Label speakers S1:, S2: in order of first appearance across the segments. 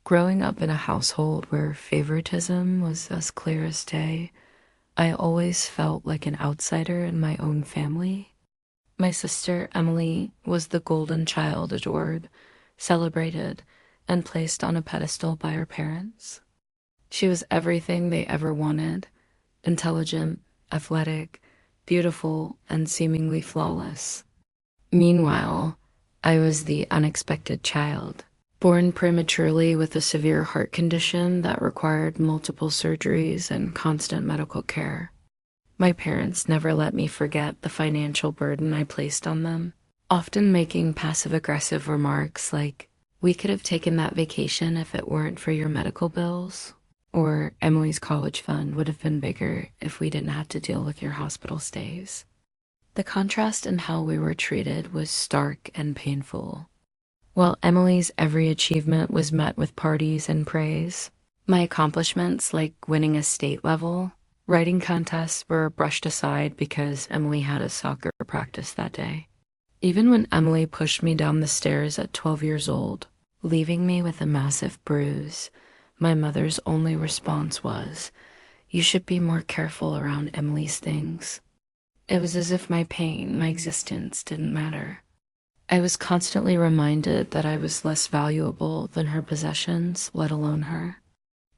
S1: Growing up in a household where favoritism was as clear as day, I always felt like an outsider in my own family. My sister, Emily, was the golden child adored, celebrated, and placed on a pedestal by her parents. She was everything they ever wanted: intelligent, athletic, beautiful, and seemingly flawless. Meanwhile, I was the unexpected child, born prematurely with a severe heart condition that required multiple surgeries and constant medical care. My parents never let me forget the financial burden I placed on them, often making passive-aggressive remarks like, "We could have taken that vacation if it weren't for your medical bills," or "Emily's college fund would have been bigger if we didn't have to deal with your hospital stays." The contrast in how we were treated was stark and painful. While Emily's every achievement was met with parties and praise, my accomplishments, like winning a state level writing contests, were brushed aside because Emily had a soccer practice that day. Even when Emily pushed me down the stairs at 12 years old, leaving me with a massive bruise, my mother's only response was, "You should be more careful around Emily's things." It was as if my pain, my existence, didn't matter. I was constantly reminded that I was less valuable than her possessions, let alone her.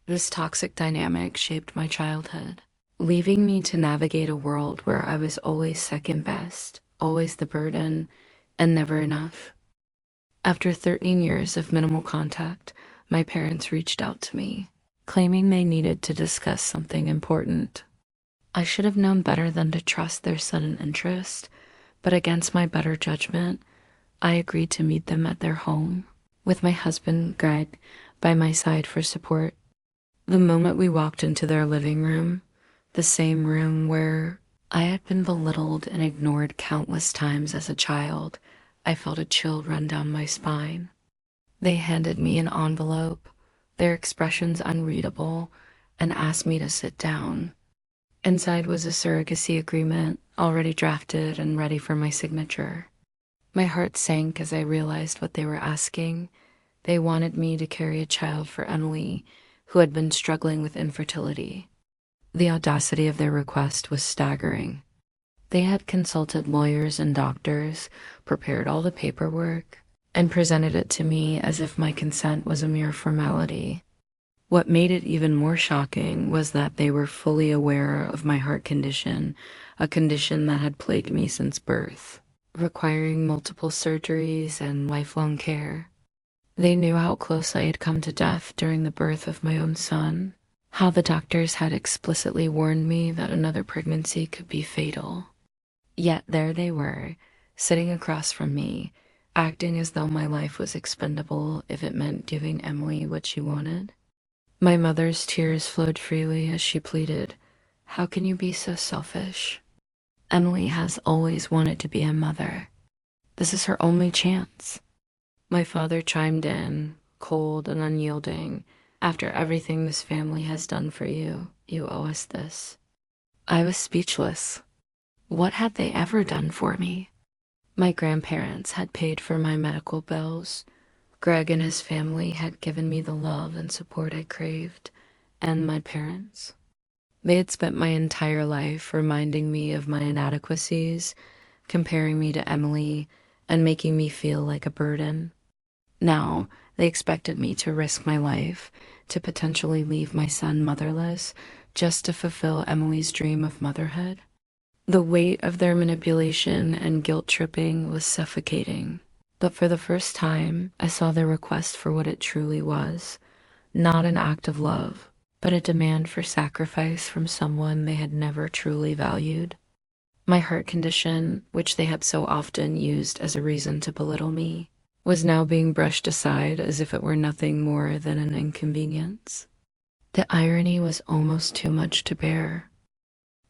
S1: This toxic dynamic shaped my childhood, leaving me to navigate a world where I was always second best, always the burden, and never enough. After 13 years of minimal contact, my parents reached out to me, claiming they needed to discuss something important. I should have known better than to trust their sudden interest, but against my better judgment, I agreed to meet them at their home, with my husband, Greg, by my side for support. The moment we walked into their living room, the same room where I had been belittled and ignored countless times as a child, I felt a chill run down my spine. They handed me an envelope, their expressions unreadable, and asked me to sit down. Inside was a surrogacy agreement, already drafted and ready for my signature. My heart sank as I realized what they were asking. They wanted me to carry a child for Emily, who had been struggling with infertility. The audacity of their request was staggering. They had consulted lawyers and doctors, prepared all the paperwork, and presented it to me as if my consent was a mere formality. What made it even more shocking was that they were fully aware of my heart condition, a condition that had plagued me since birth, requiring multiple surgeries and lifelong care. They knew how close I had come to death during the birth of my own son, how the doctors had explicitly warned me that another pregnancy could be fatal. Yet there they were, sitting across from me, acting as though my life was expendable if it meant giving Emily what she wanted. My mother's tears flowed freely as she pleaded, "How can you be so selfish? Emily has always wanted to be a mother. This is her only chance." My father chimed in, cold and unyielding. "After everything this family has done for you, you owe us this." I was speechless. What had they ever done for me? My grandparents had paid for my medical bills. Greg and his family had given me the love and support I craved, and my parents. They had spent my entire life reminding me of my inadequacies, comparing me to Emily, and making me feel like a burden. Now, they expected me to risk my life, to potentially leave my son motherless, just to fulfill Emily's dream of motherhood. The weight of their manipulation and guilt-tripping was suffocating. But for the first time, I saw their request for what it truly was, not an act of love, but a demand for sacrifice from someone they had never truly valued. My heart condition, which they had so often used as a reason to belittle me, was now being brushed aside as if it were nothing more than an inconvenience. The irony was almost too much to bear.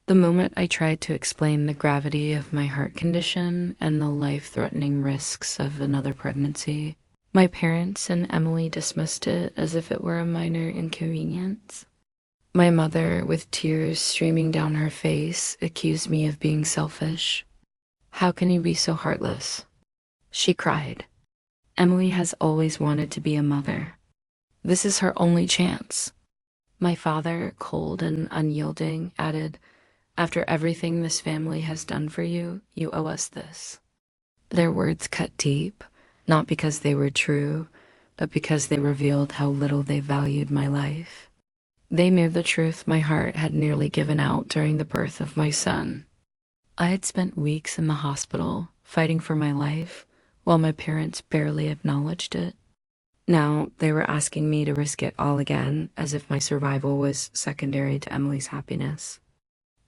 S1: The moment I tried to explain the gravity of my heart condition and the life-threatening risks of another pregnancy, my parents and Emily dismissed it as if it were a minor inconvenience. My mother, with tears streaming down her face, accused me of being selfish. "How can you be so heartless?" she cried. "Emily has always wanted to be a mother. This is her only chance. My father, cold and unyielding, added, "After everything this family has done for you, you owe us this." Their words cut deep, not because they were true, but because they revealed how little they valued my life. They knew the truth my heart had nearly given out during the birth of my son. I had spent weeks in the hospital, fighting for my life, while my parents barely acknowledged it. Now they were asking me to risk it all again, as if my survival was secondary to Emily's happiness.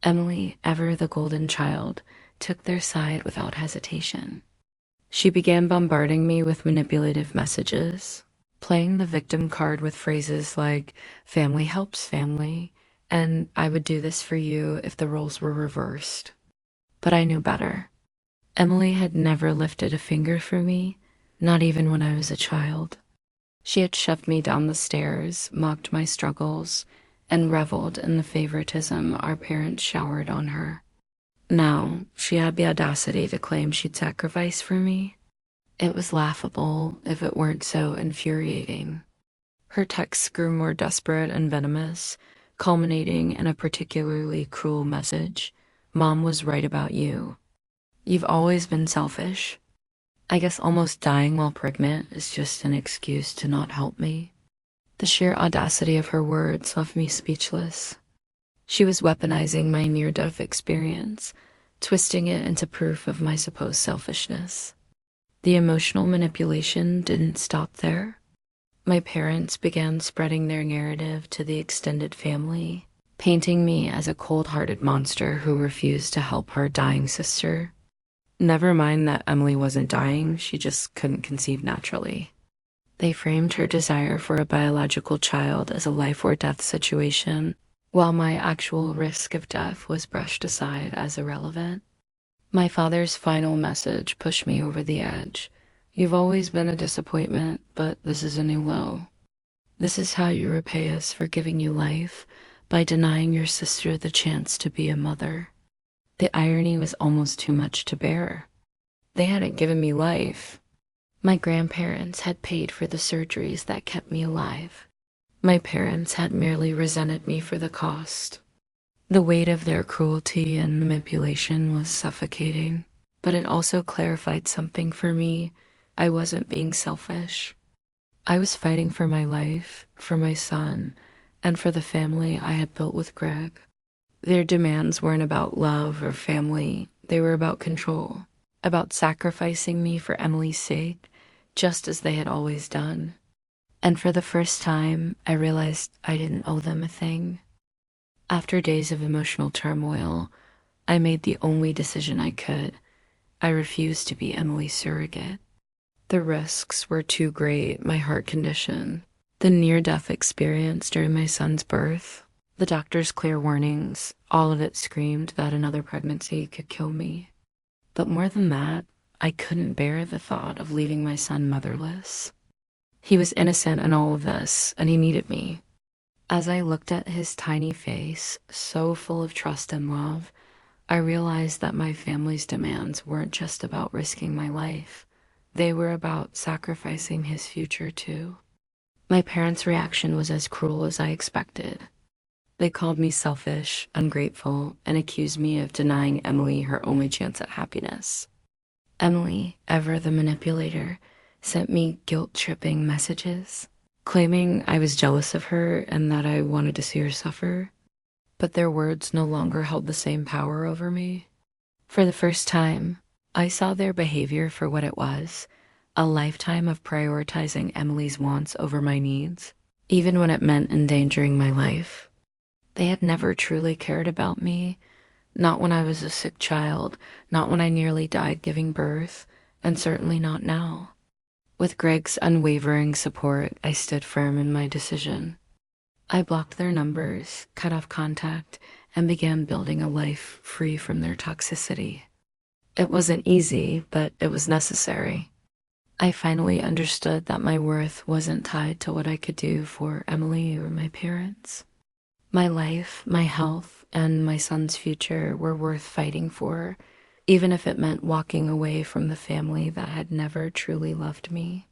S1: Emily, ever the golden child, took their side without hesitation. She began bombarding me with manipulative messages, playing the victim card with phrases like, "family helps family," and "I would do this for you if the roles were reversed." But I knew better. Emily had never lifted a finger for me, not even when I was a child. She had shoved me down the stairs, mocked my struggles, and reveled in the favoritism our parents showered on her. Now, she had the audacity to claim she'd sacrifice for me. It was laughable if it weren't so infuriating. Her texts grew more desperate and venomous, culminating in a particularly cruel message. "Mom was right about you. You've always been selfish. I guess almost dying while pregnant is just an excuse to not help me." The sheer audacity of her words left me speechless. She was weaponizing my near-death experience, twisting it into proof of my supposed selfishness. The emotional manipulation didn't stop there. My parents began spreading their narrative to the extended family, painting me as a cold-hearted monster who refused to help her dying sister. Never mind that Emily wasn't dying, she just couldn't conceive naturally. They framed her desire for a biological child as a life or death situation, while my actual risk of death was brushed aside as irrelevant. My father's final message pushed me over the edge. "You've always been a disappointment, but this is a new low. This is how you repay us for giving you life, by denying your sister the chance to be a mother." The irony was almost too much to bear. They hadn't given me life. My grandparents had paid for the surgeries that kept me alive. My parents had merely resented me for the cost. The weight of their cruelty and manipulation was suffocating, but it also clarified something for me. I wasn't being selfish. I was fighting for my life, for my son, and for the family I had built with Greg. Their demands weren't about love or family, they were about control, about sacrificing me for Emily's sake, just as they had always done. And for the first time, I realized I didn't owe them a thing. After days of emotional turmoil, I made the only decision I could. I refused to be Emily's surrogate. The risks were too great, my heart condition, the near-death experience during my son's birth, the doctor's clear warnings, all of it screamed that another pregnancy could kill me. But more than that, I couldn't bear the thought of leaving my son motherless. He was innocent in all of this, and he needed me. As I looked at his tiny face, so full of trust and love, I realized that my family's demands weren't just about risking my life. They were about sacrificing his future too. My parents' reaction was as cruel as I expected. They called me selfish, ungrateful, and accused me of denying Emily her only chance at happiness. Emily, ever the manipulator, sent me guilt-tripping messages, claiming I was jealous of her and that I wanted to see her suffer. But their words no longer held the same power over me. For the first time, I saw their behavior for what it was, a lifetime of prioritizing Emily's wants over my needs, even when it meant endangering my life. They had never truly cared about me, not when I was a sick child, not when I nearly died giving birth, and certainly not now. With Greg's unwavering support, I stood firm in my decision. I blocked their numbers, cut off contact, and began building a life free from their toxicity. It wasn't easy, but it was necessary. I finally understood that my worth wasn't tied to what I could do for Emily or my parents. My life, my health, and my son's future were worth fighting for, even if it meant walking away from the family that had never truly loved me.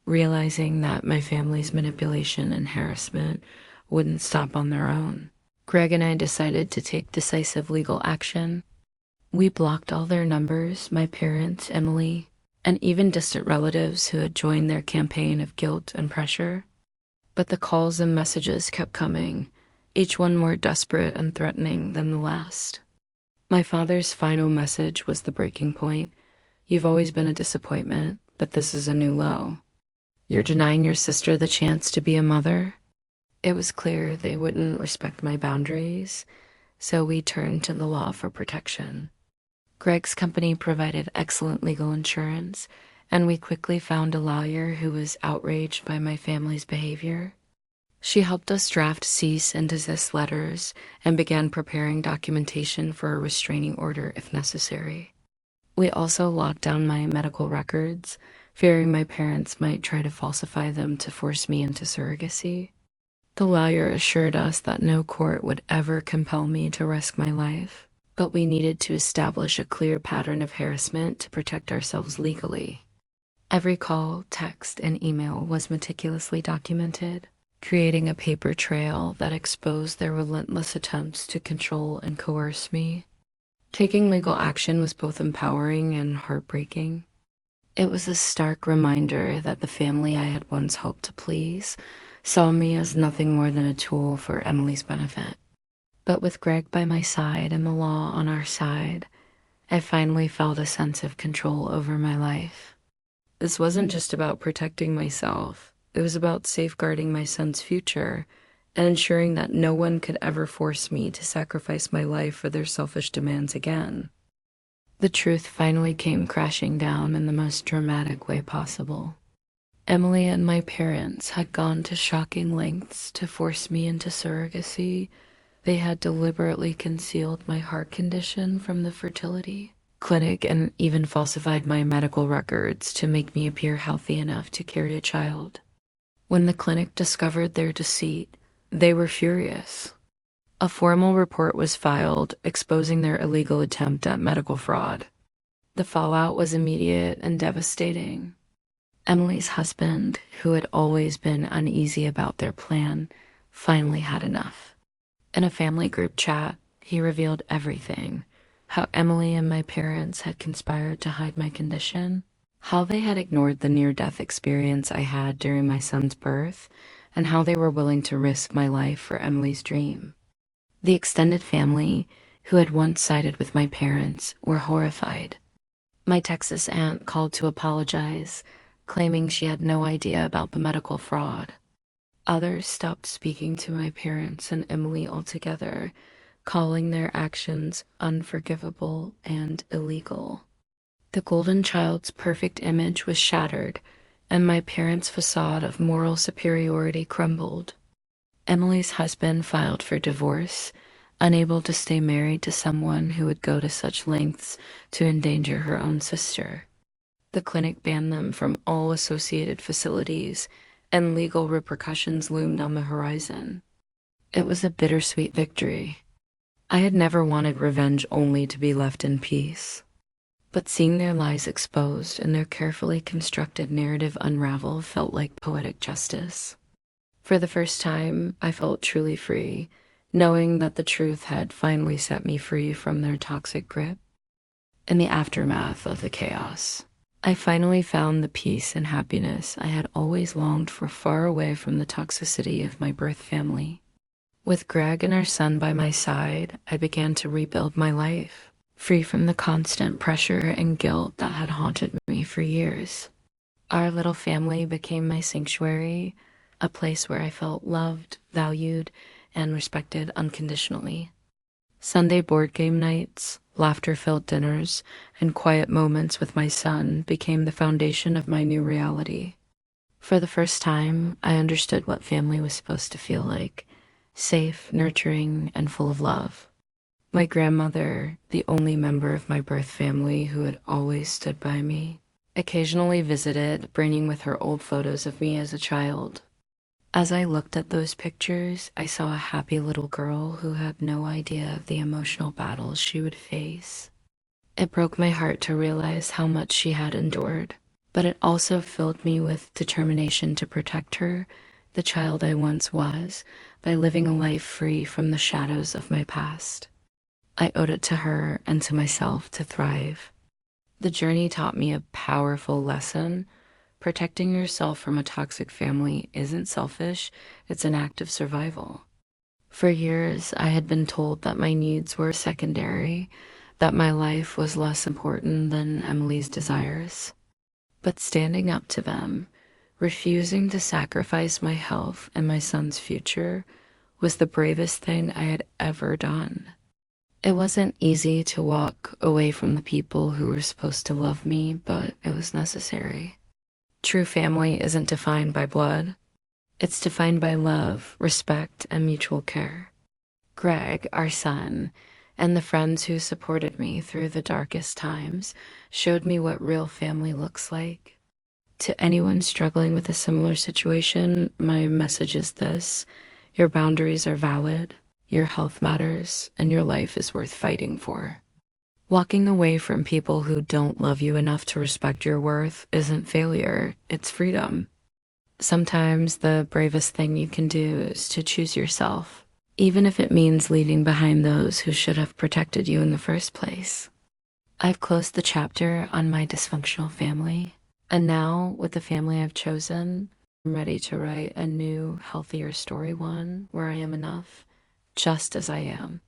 S1: realizing that my family's manipulation and harassment wouldn't stop on their own. Greg and I decided to take decisive legal action. We blocked all their numbers, my parents, Emily, and even distant relatives who had joined their campaign of guilt and pressure. But the calls and messages kept coming, each one more desperate and threatening than the last. My father's final message was the breaking point. You've always been a disappointment, but this is a new low. You're denying your sister the chance to be a mother? It was clear they wouldn't respect my boundaries, so we turned to the law for protection. Greg's company provided excellent legal insurance, and we quickly found a lawyer who was outraged by my family's behavior. She helped us draft cease and desist letters and began preparing documentation for a restraining order if necessary. We also locked down my medical records, fearing my parents might try to falsify them to force me into surrogacy. The lawyer assured us that no court would ever compel me to risk my life, but we needed to establish a clear pattern of harassment to protect ourselves legally. Every call, text, and email was meticulously documented, creating a paper trail that exposed their relentless attempts to control and coerce me. Taking legal action was both empowering and heartbreaking. It was a stark reminder that the family I had once hoped to please saw me as nothing more than a tool for Emily's benefit. But with Greg by my side and the law on our side, I finally felt a sense of control over my life. This wasn't just about protecting myself. It was about safeguarding my son's future and ensuring that no one could ever force me to sacrifice my life for their selfish demands again. The truth finally came crashing down in the most dramatic way possible. Emily and my parents had gone to shocking lengths to force me into surrogacy. They had deliberately concealed my heart condition from the fertility clinic and even falsified my medical records to make me appear healthy enough to carry a child. When the clinic discovered their deceit, they were furious. A formal report was filed exposing their illegal attempt at medical fraud. The fallout was immediate and devastating. Emily's husband, who had always been uneasy about their plan, finally had enough. In a family group chat, he revealed everything: how Emily and my parents had conspired to hide my condition, how they had ignored the near-death experience I had during my son's birth, and how they were willing to risk my life for Emily's dream. The extended family, who had once sided with my parents, were horrified. My Texas aunt called to apologize, claiming she had no idea about the medical fraud. Others stopped speaking to my parents and Emily altogether, calling their actions unforgivable and illegal. The golden child's perfect image was shattered, and my parents' facade of moral superiority crumbled. Emily's husband filed for divorce, unable to stay married to someone who would go to such lengths to endanger her own sister. The clinic banned them from all associated facilities, and legal repercussions loomed on the horizon. It was a bittersweet victory. I had never wanted revenge only to be left in peace. But seeing their lies exposed and their carefully constructed narrative unravel felt like poetic justice. For the first time, I felt truly free, knowing that the truth had finally set me free from their toxic grip. In the aftermath of the chaos, I finally found the peace and happiness I had always longed for far away from the toxicity of my birth family. With Greg and our son by my side, I began to rebuild my life, free from the constant pressure and guilt that had haunted me for years. Our little family became my sanctuary, a place where I felt loved, valued, and respected unconditionally. Sunday board game nights, laughter-filled dinners, and quiet moments with my son became the foundation of my new reality. For the first time, I understood what family was supposed to feel like: safe, nurturing, and full of love. My grandmother, the only member of my birth family who had always stood by me, occasionally visited, bringing with her old photos of me as a child. As I looked at those pictures, I saw a happy little girl who had no idea of the emotional battles she would face. It broke my heart to realize how much she had endured, but it also filled me with determination to protect her, the child I once was, by living a life free from the shadows of my past. I owed it to her and to myself to thrive. The journey taught me a powerful lesson. Protecting yourself from a toxic family isn't selfish, it's an act of survival. For years, I had been told that my needs were secondary, that my life was less important than Emily's desires. But standing up to them, refusing to sacrifice my health and my son's future, was the bravest thing I had ever done. It wasn't easy to walk away from the people who were supposed to love me, but it was necessary. True family isn't defined by blood. It's defined by love, respect, and mutual care. Greg, our son, and the friends who supported me through the darkest times showed me what real family looks like. To anyone struggling with a similar situation, my message is this: your boundaries are valid, your health matters, and your life is worth fighting for. Walking away from people who don't love you enough to respect your worth isn't failure, it's freedom. Sometimes the bravest thing you can do is to choose yourself, even if it means leaving behind those who should have protected you in the first place. I've closed the chapter on my dysfunctional family, and now, with the family I've chosen, I'm ready to write a new, healthier story, one where I am enough, just as I am.